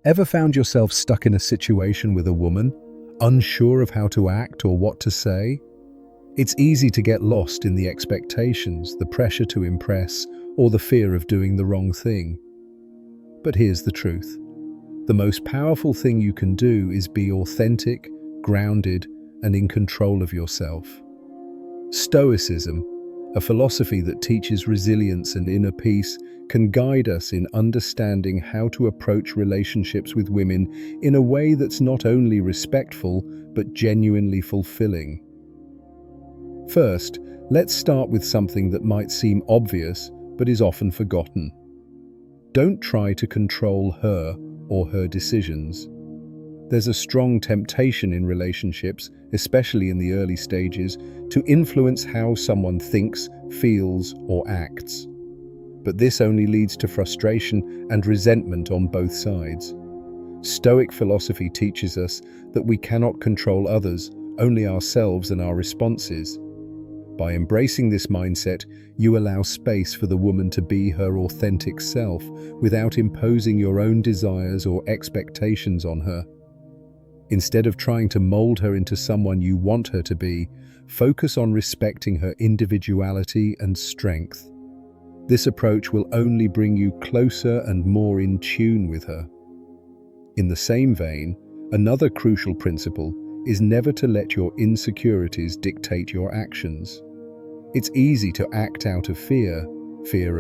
Ever found yourself stuck in a situation with a woman, unsure of how to act or what to say? It's easy to get lost in the expectations, the pressure to impress, or the fear of doing the wrong thing. But here's the truth. The most powerful thing you can do is be authentic, grounded, and in control of yourself. Stoicism, a philosophy that teaches resilience and inner peace, can guide us in understanding how to approach relationships with women in a way that's not only respectful, but genuinely fulfilling. First, let's start with something that might seem obvious, but is often forgotten. Don't try to control her or her decisions. There's a strong temptation in relationships, especially in the early stages, to influence how someone thinks, feels, or acts. But this only leads to frustration and resentment on both sides. Stoic philosophy teaches us that we cannot control others, only ourselves and our responses. By embracing this mindset, you allow space for the woman to be her authentic self without imposing your own desires or expectations on her. Instead of trying to mold her into someone you want her to be, focus on respecting her individuality and strength. This approach will only bring you closer and more in tune with her. In the same vein, another crucial principle is never to let your insecurities dictate your actions. It's easy to act out of fear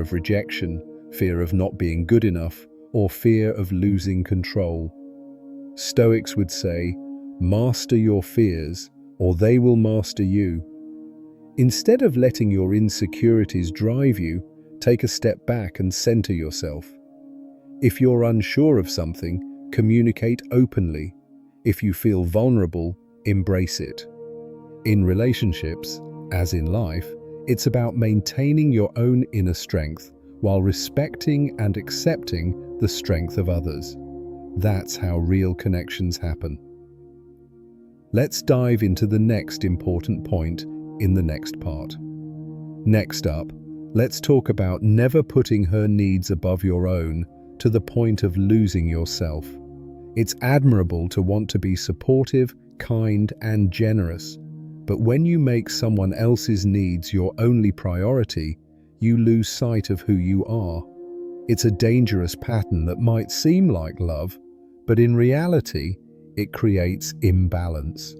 of rejection, fear of not being good enough, or fear of losing control. Stoics would say, master your fears, or they will master you. Instead of letting your insecurities drive you, take a step back and center yourself. If you're unsure of something, communicate openly. If you feel vulnerable, embrace it. In relationships, as in life, it's about maintaining your own inner strength while respecting and accepting the strength of others. That's how real connections happen. Let's dive into the next important point in the next part. Next up, let's talk about never putting her needs above your own to the point of losing yourself. It's admirable to want to be supportive, kind, and generous, but when you make someone else's needs your only priority, you lose sight of who you are. It's a dangerous pattern that might seem like love, but in reality, it creates imbalance.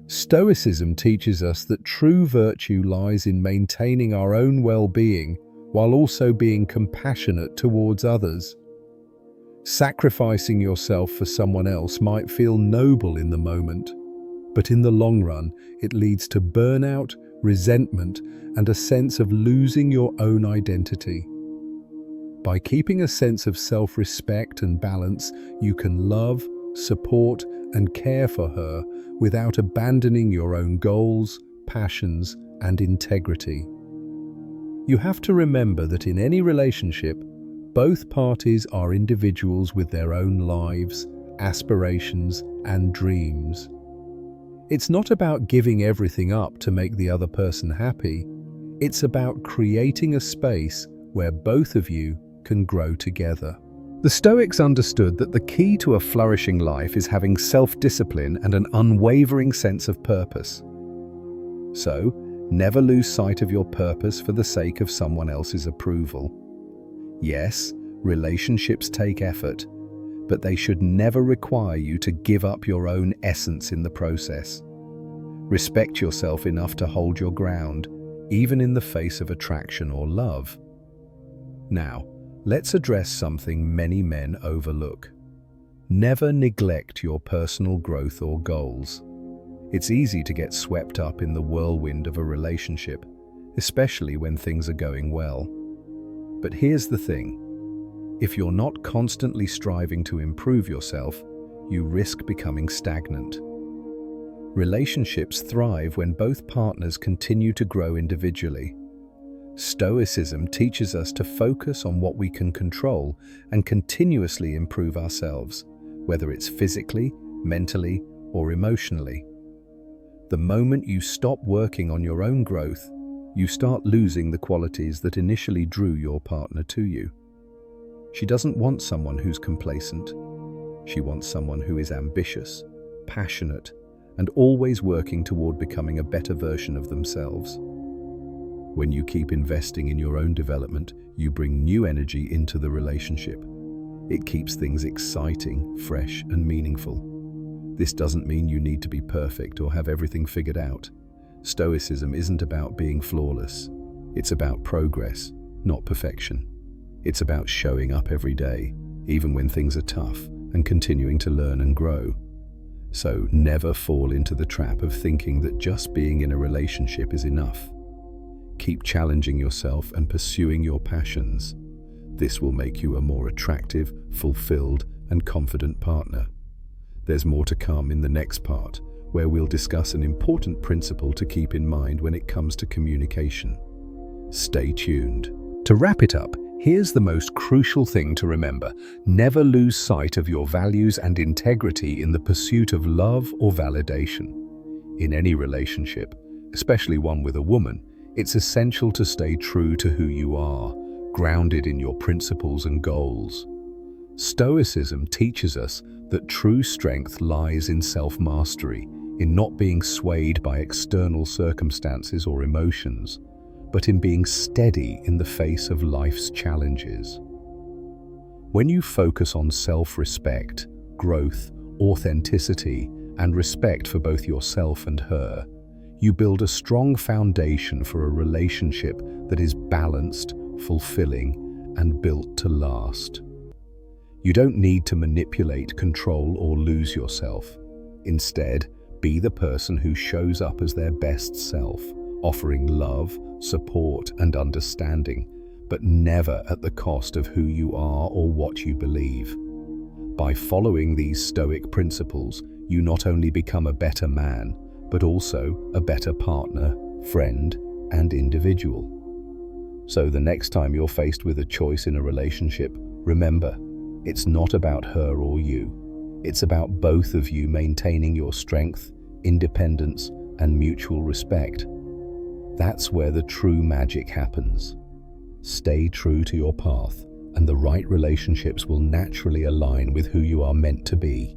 Stoicism teaches us that true virtue lies in maintaining our own well-being while also being compassionate towards others. Sacrificing yourself for someone else might feel noble in the moment, but in the long run, it leads to burnout, resentment, and a sense of losing your own identity. By keeping a sense of self-respect and balance, you can love, support, and care for her without abandoning your own goals, passions, and integrity. You have to remember that in any relationship, both parties are individuals with their own lives, aspirations, and dreams. It's not about giving everything up to make the other person happy. It's about creating a space where both of you can grow together. The Stoics understood that the key to a flourishing life is having self-discipline and an unwavering sense of purpose. So, never lose sight of your purpose for the sake of someone else's approval. Yes, relationships take effort, but they should never require you to give up your own essence in the process. Respect yourself enough to hold your ground, even in the face of attraction or love. Now, let's address something many men overlook. Never neglect your personal growth or goals. It's easy to get swept up in the whirlwind of a relationship, especially when things are going well. But here's the thing. If you're not constantly striving to improve yourself, you risk becoming stagnant. Relationships thrive when both partners continue to grow individually. Stoicism teaches us to focus on what we can control and continuously improve ourselves, whether it's physically, mentally, or emotionally. The moment you stop working on your own growth, you start losing the qualities that initially drew your partner to you. She doesn't want someone who's complacent. She wants someone who is ambitious, passionate, and always working toward becoming a better version of themselves. When you keep investing in your own development, you bring new energy into the relationship. It keeps things exciting, fresh, and meaningful. This doesn't mean you need to be perfect or have everything figured out. Stoicism isn't about being flawless. It's about progress, not perfection. It's about showing up every day, even when things are tough, and continuing to learn and grow. So never fall into the trap of thinking that just being in a relationship is enough. Keep challenging yourself and pursuing your passions. This will make you a more attractive, fulfilled, and confident partner. There's more to come in the next part, where we'll discuss an important principle to keep in mind when it comes to communication. Stay tuned. To wrap it up, here's the most crucial thing to remember. Never lose sight of your values and integrity in the pursuit of love or validation. In any relationship, especially one with a woman, it's essential to stay true to who you are, grounded in your principles and goals. Stoicism teaches us that true strength lies in self-mastery, in not being swayed by external circumstances or emotions, but in being steady in the face of life's challenges. When you focus on self-respect, growth, authenticity, and respect for both yourself and her, you build a strong foundation for a relationship that is balanced, fulfilling, and built to last. You don't need to manipulate, control, or lose yourself. Instead, be the person who shows up as their best self, offering love, support, and understanding, but never at the cost of who you are or what you believe. By following these Stoic principles, you not only become a better man, but also a better partner, friend, and individual. So the next time you're faced with a choice in a relationship, remember, it's not about her or you. It's about both of you maintaining your strength, independence, and mutual respect. That's where the true magic happens. Stay true to your path, and the right relationships will naturally align with who you are meant to be.